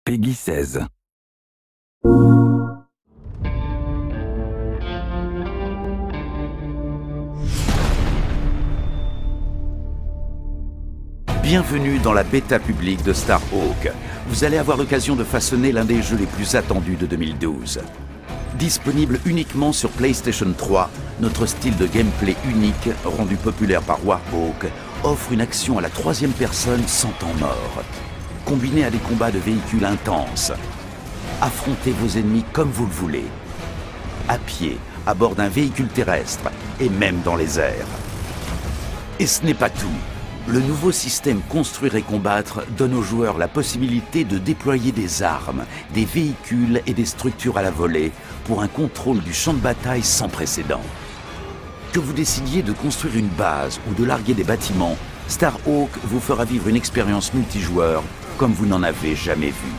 Peggy 16. Bienvenue dans la bêta publique de Starhawk. Vous allez avoir l'occasion de façonner l'un des jeux les plus attendus de 2012. Disponible uniquement sur PlayStation 3, notre style de gameplay unique, rendu populaire par Warhawk, offre une action à la troisième personne sans temps mort. Combiné à des combats de véhicules intenses. Affrontez vos ennemis comme vous le voulez. À pied, à bord d'un véhicule terrestre et même dans les airs. Et ce n'est pas tout. Le nouveau système Construire et combattre donne aux joueurs la possibilité de déployer des armes, des véhicules et des structures à la volée pour un contrôle du champ de bataille sans précédent. Que vous décidiez de construire une base ou de larguer des bâtiments, Starhawk vous fera vivre une expérience multijoueur comme vous n'en avez jamais vu.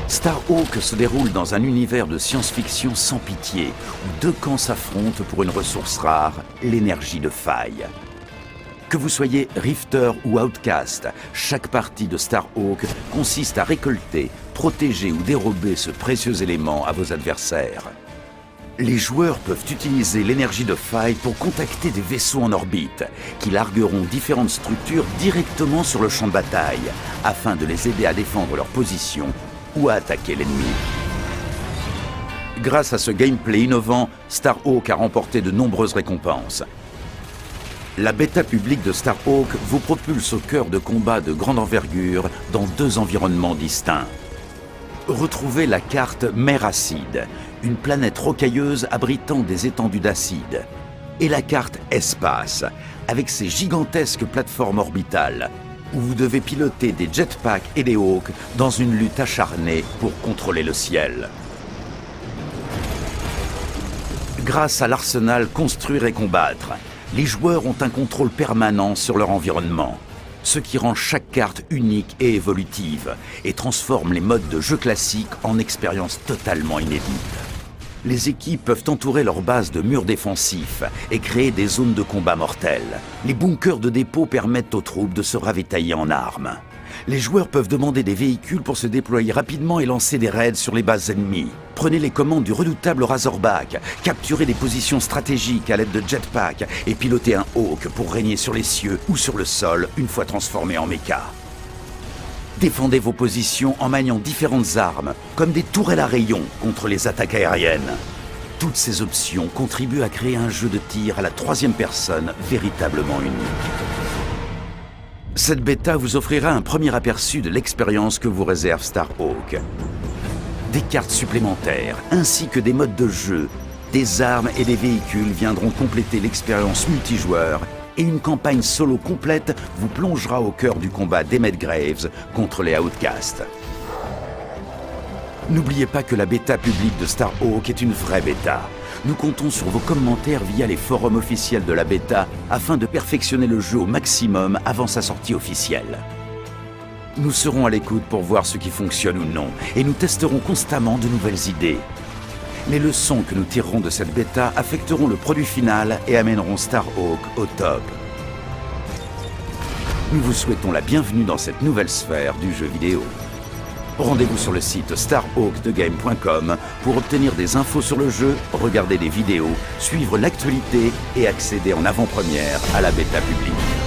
Starhawk se déroule dans un univers de science-fiction sans pitié, où deux camps s'affrontent pour une ressource rare, l'énergie de faille. Que vous soyez Rifter ou Outcast, chaque partie de Starhawk consiste à récolter, protéger ou dérober ce précieux élément à vos adversaires. Les joueurs peuvent utiliser l'énergie de faille pour contacter des vaisseaux en orbite, qui largueront différentes structures directement sur le champ de bataille, afin de les aider à défendre leur position ou à attaquer l'ennemi. Grâce à ce gameplay innovant, Starhawk a remporté de nombreuses récompenses. La bêta publique de Starhawk vous propulse au cœur de combats de grande envergure dans deux environnements distincts. Retrouvez la carte Mer Acide, une planète rocailleuse abritant des étendues d'acide, et la carte Espace, avec ses gigantesques plateformes orbitales, où vous devez piloter des jetpacks et des hawks dans une lutte acharnée pour contrôler le ciel. Grâce à l'arsenal Construire et combattre, les joueurs ont un contrôle permanent sur leur environnement, ce qui rend chaque carte unique et évolutive et transforme les modes de jeu classiques en expériences totalement inédites. Les équipes peuvent entourer leur base de murs défensifs et créer des zones de combat mortelles. Les bunkers de dépôt permettent aux troupes de se ravitailler en armes. Les joueurs peuvent demander des véhicules pour se déployer rapidement et lancer des raids sur les bases ennemies. Prenez les commandes du redoutable Razorback, capturez des positions stratégiques à l'aide de jetpacks et pilotez un Hawk pour régner sur les cieux ou sur le sol une fois transformé en mecha. Défendez vos positions en maniant différentes armes, comme des tourelles à rayons contre les attaques aériennes. Toutes ces options contribuent à créer un jeu de tir à la troisième personne véritablement unique. Cette bêta vous offrira un premier aperçu de l'expérience que vous réserve Starhawk. Des cartes supplémentaires, ainsi que des modes de jeu, des armes et des véhicules viendront compléter l'expérience multijoueur et une campagne solo complète vous plongera au cœur du combat d'Emmett Graves contre les Outcasts. N'oubliez pas que la bêta publique de Starhawk est une vraie bêta. Nous comptons sur vos commentaires via les forums officiels de la bêta afin de perfectionner le jeu au maximum avant sa sortie officielle. Nous serons à l'écoute pour voir ce qui fonctionne ou non et nous testerons constamment de nouvelles idées. Les leçons que nous tirerons de cette bêta affecteront le produit final et amèneront Starhawk au top. Nous vous souhaitons la bienvenue dans cette nouvelle sphère du jeu vidéo. Rendez-vous sur le site starhawkthegame.com pour obtenir des infos sur le jeu, regarder des vidéos, suivre l'actualité et accéder en avant-première à la bêta publique.